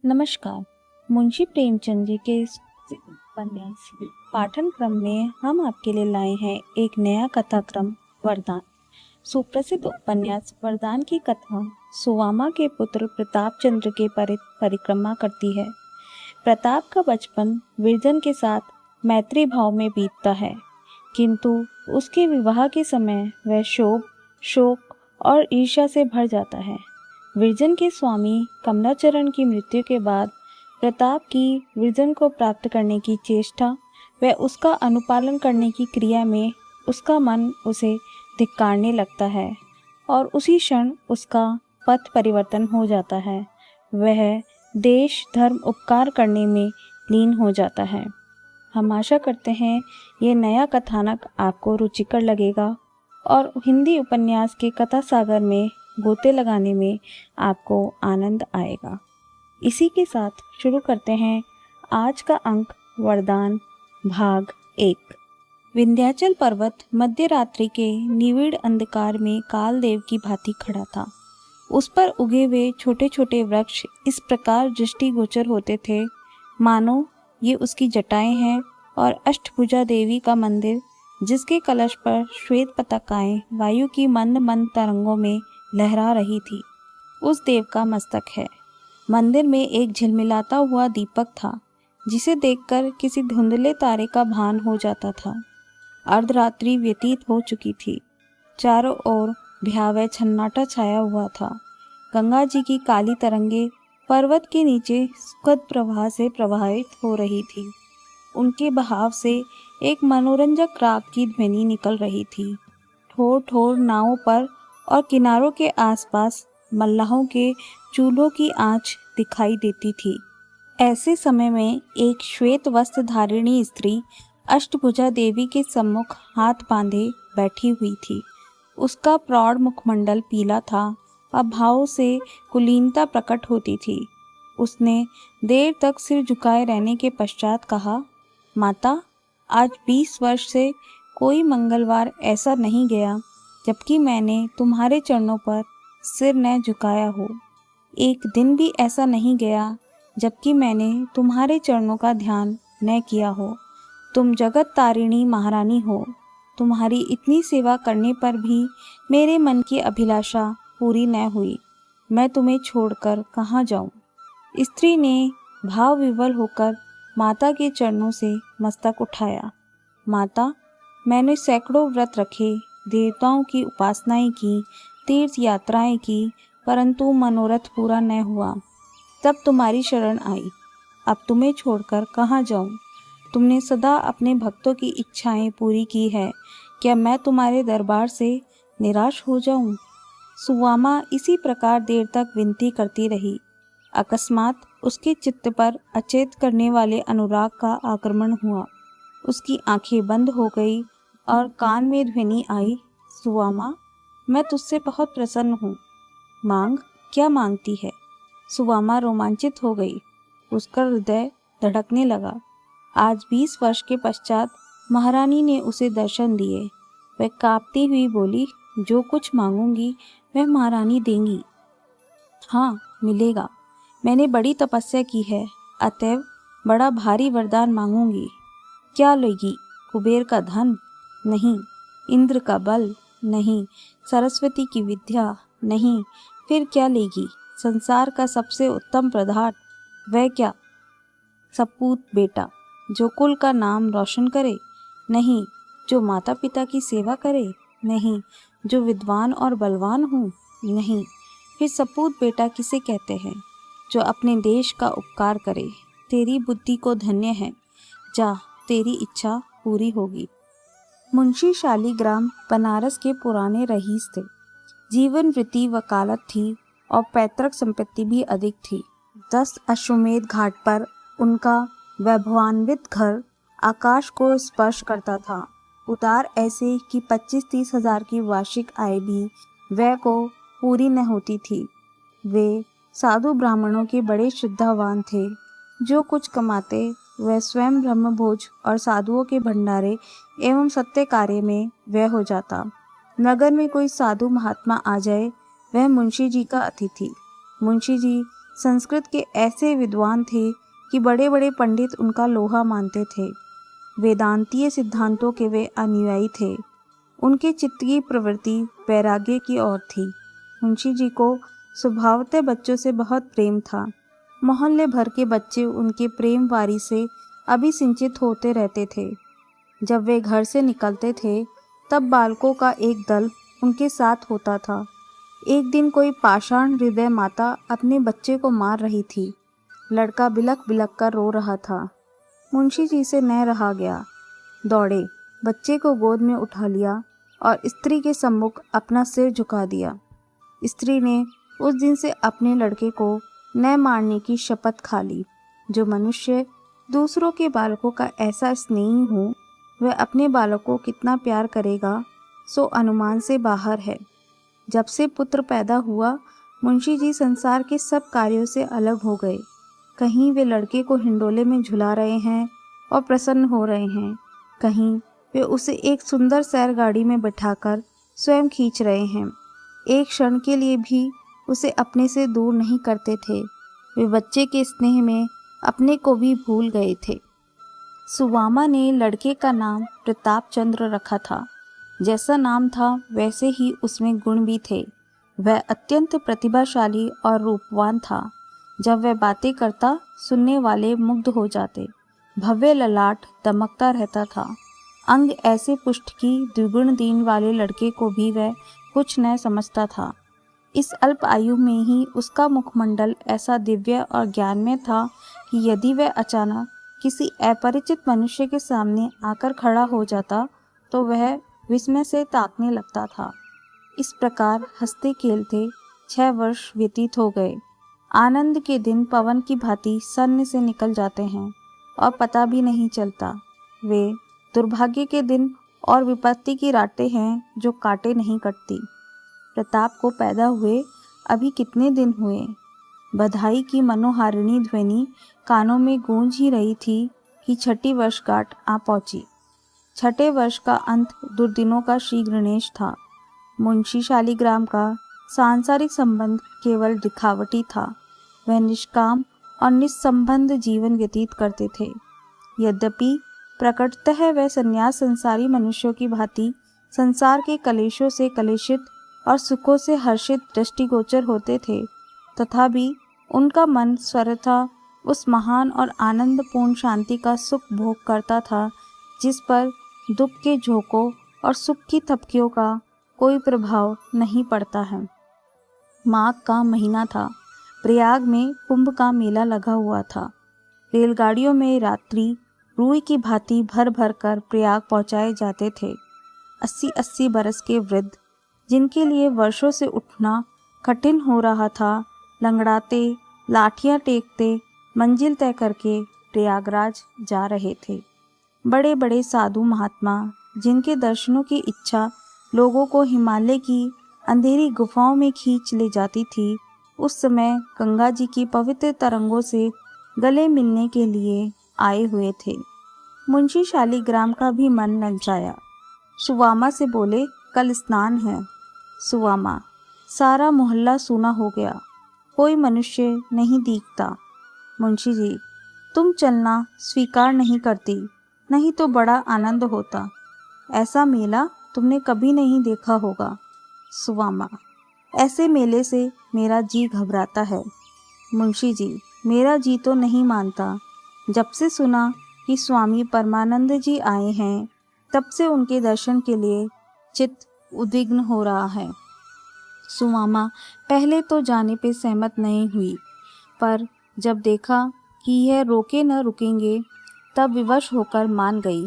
नमस्कार। मुंशी प्रेमचंद जी के इस उपन्यास पाठन क्रम में हम आपके लिए लाए हैं एक नया कथाक्रम वरदान। सुप्रसिद्ध उपन्यास वरदान की कथा सुवामा के पुत्र प्रताप चंद्र के परिक्रमा करती है। प्रताप का बचपन विरजन के साथ मैत्री भाव में बीतता है, किंतु उसके विवाह के समय वह शोक और ईर्ष्या से भर जाता है। विरजन के स्वामी कमलाचरण की मृत्यु के बाद प्रताप की विरजन को प्राप्त करने की चेष्टा व उसका अनुपालन करने की क्रिया में उसका मन उसे धिक्कारने लगता है और उसी क्षण उसका पथ परिवर्तन हो जाता है। वह देश धर्म उपकार करने में लीन हो जाता है। हम आशा करते हैं ये नया कथानक आपको रुचिकर लगेगा और हिंदी उपन्यास के कथा सागर में गोते लगाने में आपको आनंद आएगा। इसी के साथ शुरू करते हैं आज का अंक वरदान भाग 1। विंध्याचल पर्वत मध्य रात्रि के निविड़ अंधकार में कालदेव की भांति खड़ा था। उस पर उगे हुए छोटे छोटे वृक्ष इस प्रकार दृष्टिगोचर होते थे मानो ये उसकी जटाएं हैं, और अष्टभुजा देवी का मंदिर जिसके कलश पर श्वेत पताकाएं वायु की मंद मंद तरंगों में लहरा रही थी, उस देव का मस्तक है। मंदिर में एक झिलमिलाता हुआ दीपक था जिसे देखकर किसी धुंधले तारे का भान हो जाता था। अर्धरात्रि व्यतीत हो चुकी थी। चारों ओर भयावह सन्नाटा छाया हुआ था। गंगा जी की काली तरंगे पर्वत के नीचे सुखद प्रवाह से प्रवाहित हो रही थी। उनके बहाव से एक मनोरंजक राग की ध्वनि निकल रही थी। ठोर ठोर नावों पर और किनारों के आसपास मल्लाहों के चूल्हों की आंच दिखाई देती थी। ऐसे समय में एक श्वेत वस्त्र धारिणी स्त्री अष्टभुजा देवी के सम्मुख हाथ बांधे बैठी हुई थी। उसका प्रौढ़ मुखमंडल पीला था और भाव से कुलीनता प्रकट होती थी। उसने देर तक सिर झुकाए रहने के पश्चात कहा, माता, आज 20 वर्ष से कोई मंगलवार ऐसा नहीं गया जबकि मैंने तुम्हारे चरणों पर सिर न झुकाया हो। एक दिन भी ऐसा नहीं गया जबकि मैंने तुम्हारे चरणों का ध्यान न किया हो। तुम जगत तारिणी महारानी हो। तुम्हारी इतनी सेवा करने पर भी मेरे मन की अभिलाषा पूरी न हुई। मैं तुम्हें छोड़कर कहाँ जाऊँ? स्त्री ने भाव विवल होकर माता के चरणों से मस्तक उठाया। माता, मैंने सैकड़ों व्रत रखे, देवताओं की उपासनाएं की, तीर्थ यात्राएं की, परंतु मनोरथ पूरा न हुआ। तब तुम्हारी शरण आई। अब तुम्हें छोड़कर कहाँ जाऊं? तुमने सदा अपने भक्तों की इच्छाएं पूरी की है, क्या मैं तुम्हारे दरबार से निराश हो जाऊं? सुवामा इसी प्रकार देर तक विनती करती रही। अकस्मात उसके चित्त पर अचेत करने वाले अनुराग का आक्रमण हुआ। उसकी आंखें बंद हो गई और कान में ध्वनि आई, सुवामा, मैं तुझसे बहुत प्रसन्न हूँ। मांग, क्या मांगती है? सुवामा रोमांचित हो गई। उसका हृदय धड़कने लगा। आज 20 वर्ष के पश्चात महारानी ने उसे दर्शन दिए। वह कांपती हुई बोली, जो कुछ मांगूंगी वह महारानी देंगी। हाँ, मिलेगा। मैंने बड़ी तपस्या की है, अतएव बड़ा भारी वरदान मांगूंगी। क्या लेगी? कुबेर का धन? नहीं। इंद्र का बल? नहीं। सरस्वती की विद्या? नहीं। फिर क्या लेगी? संसार का सबसे उत्तम पदार्थ? वह क्या? सपूत बेटा, जो कुल का नाम रोशन करे? नहीं। जो माता पिता की सेवा करे? नहीं। जो विद्वान और बलवान हो? नहीं। फिर सपूत बेटा किसे कहते हैं? जो अपने देश का उपकार करे। तेरी बुद्धि को धन्य है। जा, तेरी इच्छा पूरी होगी। मुंशी शालीग्राम बनारस के पुराने रईस थे। जीवन वृत्ति वकालत थी और पैतृक संपत्ति भी अधिक थी। 10 अश्वमेध घाट पर उनका वैभवान्वित घर आकाश को स्पर्श करता था। उतार ऐसे कि 25-30 हजार की वार्षिक आय भी व्यय को पूरी न होती थी। वे साधु ब्राह्मणों के बड़े श्रद्धावान थे। जो कुछ कमाते वह स्वयं ब्रह्मभोज और साधुओं के भंडारे एवं सत्य कार्य में व्यय हो जाता। नगर में कोई साधु महात्मा आ जाए, वह मुंशी जी का अतिथि। मुंशी जी संस्कृत के ऐसे विद्वान थे कि बड़े बड़े पंडित उनका लोहा मानते थे। वेदांतीय सिद्धांतों के वे अनुयायी थे। उनके चित्त की प्रवृत्ति वैराग्य की ओर थी। मुंशी जी को स्वभावतः बच्चों से बहुत प्रेम था। मोहल्ले भर के बच्चे उनके प्रेम वारी से अभिसिंचित होते रहते थे। जब वे घर से निकलते थे तब बालकों का एक दल उनके साथ होता था। एक दिन कोई पाषाण हृदय माता अपने बच्चे को मार रही थी। लड़का बिलख बिलख कर रो रहा था। मुंशी जी से न रहा गया। दौड़े, बच्चे को गोद में उठा लिया और स्त्री के सम्मुख अपना सिर झुका दिया। स्त्री ने उस दिन से अपने लड़के को न मारने की शपथ खा ली। जो मनुष्य दूसरों के बालकों का ऐसा स्नेही हो, वह अपने बालकों को कितना प्यार करेगा, सो अनुमान से बाहर है। जब से पुत्र पैदा हुआ, मुंशी जी संसार के सब कार्यों से अलग हो गए। कहीं वे लड़के को हिंडोले में झुला रहे हैं और प्रसन्न हो रहे हैं, कहीं वे उसे एक सुंदर सैर गाड़ी में बैठाकर स्वयं खींच रहे हैं। एक क्षण के लिए भी उसे अपने से दूर नहीं करते थे। वे बच्चे के स्नेह में अपने को भी भूल गए थे। सुवामा ने लड़के का नाम प्रताप चंद्र रखा था। जैसा नाम था वैसे ही उसमें गुण भी थे। वह अत्यंत प्रतिभाशाली और रूपवान था। जब वह बातें करता, सुनने वाले मुग्ध हो जाते। भव्य ललाट दमकता रहता था। अंग ऐसे पुष्ट की द्विगुण दीन वाले लड़के को भी वह कुछ न समझता था। इस अल्प आयु में ही उसका मुखमंडल ऐसा दिव्य और ज्ञानमय था कि यदि वह अचानक किसी अपरिचित मनुष्य के सामने आकर खड़ा हो जाता तो वह विस्मय से ताकने लगता था। इस प्रकार हंसते खेलते 6 वर्ष व्यतीत हो गए। आनंद के दिन पवन की भांति सन्न से निकल जाते हैं और पता भी नहीं चलता। वे दुर्भाग्य के दिन और विपत्ति की रातें हैं जो काटे नहीं कटती। प्रताप को पैदा हुए अभी कितने दिन हुए। बधाई की मनोहारिणी ध्वनि कानों में गूंज ही रही थी कि 6ठी वर्षगांठ आ पहुंची। 6ठे वर्ष का अंत दुर्दिनों का श्री गणेश था। मुंशी शालिग्राम का सांसारिक संबंध केवल दिखावटी था। वह निष्काम और निस्संबंध जीवन व्यतीत करते थे। यद्यपि प्रकटतः वह संन्यास संसारी मनुष्यों की भांति संसार के कलेशों से कलेशित और सुखों से हर्षित दृष्टिगोचर होते थे, तथापि उनका मन सर्वथा उस महान और आनंदपूर्ण शांति का सुख भोग करता था जिस पर दुख के झोंकों और सुख की थपकियों का कोई प्रभाव नहीं पड़ता है। माघ का महीना था। प्रयाग में कुंभ का मेला लगा हुआ था। रेलगाड़ियों में रात्रि रुई की भांति भर भर कर प्रयाग पहुंचाए जाते थे। 80-80 बरस के वृद्ध, जिनके लिए वर्षों से उठना कठिन हो रहा था, लंगड़ाते, लाठियां टेकते मंजिल तय करके प्रयागराज जा रहे थे। बड़े बड़े साधु महात्मा, जिनके दर्शनों की इच्छा लोगों को हिमालय की अंधेरी गुफाओं में खींच ले जाती थी, उस समय गंगा जी की पवित्र तरंगों से गले मिलने के लिए आए हुए थे। मुंशी शालिग्राम का भी मन ललचाया। सुवामा से बोले, कल स्नान है। सुवामा, सारा मोहल्ला सूना हो गया, कोई मनुष्य नहीं दिखता। मुंशी जी, तुम चलना स्वीकार नहीं करती, नहीं तो बड़ा आनंद होता। ऐसा मेला तुमने कभी नहीं देखा होगा। सुवामा, ऐसे मेले से मेरा जी घबराता है। मुंशी जी, मेरा जी तो नहीं मानता। जब से सुना कि स्वामी परमानंद जी आए हैं, तब से उनके दर्शन के लिए चित्त उद्विग्न हो रहा है। सुवामा पहले तो जाने पे सहमत नहीं हुई, पर जब देखा कि यह रोके न रुकेंगे, तब विवश होकर मान गई।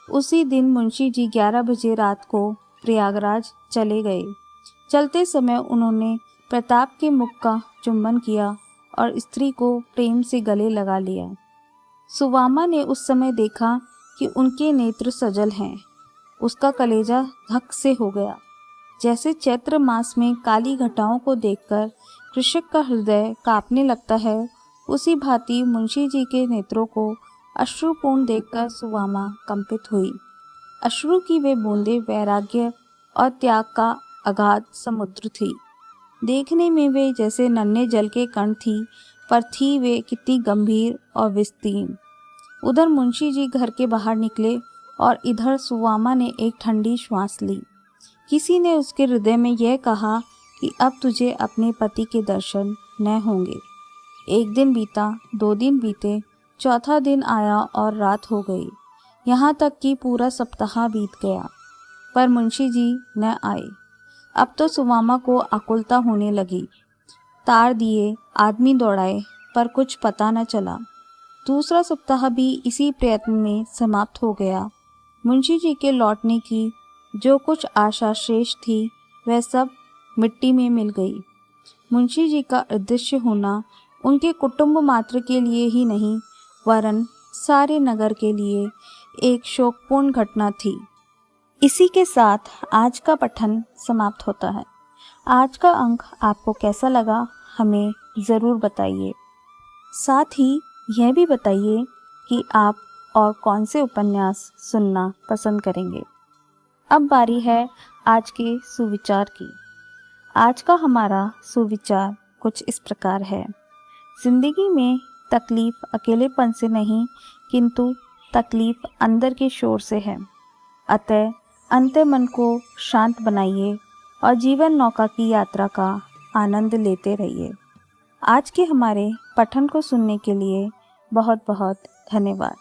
उसी दिन मुंशी जी 11 बजे रात को प्रयागराज चले गए। चलते समय उन्होंने प्रताप के मुख का चुंबन किया और स्त्री को प्रेम से गले लगा लिया। सुवामा ने उस समय देखा कि उनके नेत्र सजल हैं। उसका कलेजा धक से हो गया। जैसे चैत्र मास में काली घटाओं को देखकर कृषक का हृदय कांपने लगता है, उसी भांति मुंशी जी के नेत्रों को अश्रुपूर्ण देखकर सुवामा कंपित हुई। अश्रु की वे बूंदें वैराग्य और त्याग का अगाध समुद्र थी। देखने में वे जैसे नन्हे जल के कण थी, पर थी वे कितनी गंभीर और विस्तीर्ण। उधर मुंशी जी घर के बाहर निकले और इधर सुवामा ने एक ठंडी श्वास ली। किसी ने उसके हृदय में यह कहा कि अब तुझे अपने पति के दर्शन न होंगे। एक दिन बीता, 2 दिन बीते, चौथा दिन आया और रात हो गई। यहाँ तक कि पूरा सप्ताह बीत गया, पर मुंशी जी न आए। अब तो सुवामा को आकुलता होने लगी। तार दिए, आदमी दौड़ाए, पर कुछ पता न चला। दूसरा सप्ताह भी इसी प्रयत्न में समाप्त हो गया। मुंशी जी के लौटने की जो कुछ आशा शेष थी, वह सब मिट्टी में मिल गई। मुंशी जी का अदृश्य होना उनके कुटुंब मात्र के लिए ही नहीं, वरन सारे नगर के लिए एक शोकपूर्ण घटना थी। इसी के साथ आज का पठन समाप्त होता है। आज का अंक आपको कैसा लगा, हमें ज़रूर बताइए। साथ ही यह भी बताइए कि आप और कौन से उपन्यास सुनना पसंद करेंगे। अब बारी है आज के सुविचार की। आज का हमारा सुविचार कुछ इस प्रकार है। जिंदगी में तकलीफ अकेलेपन से नहीं, किंतु तकलीफ अंदर के शोर से है। अतः अंत मन को शांत बनाइए और जीवन नौका की यात्रा का आनंद लेते रहिए। आज के हमारे पठन को सुनने के लिए बहुत बहुत धन्यवाद।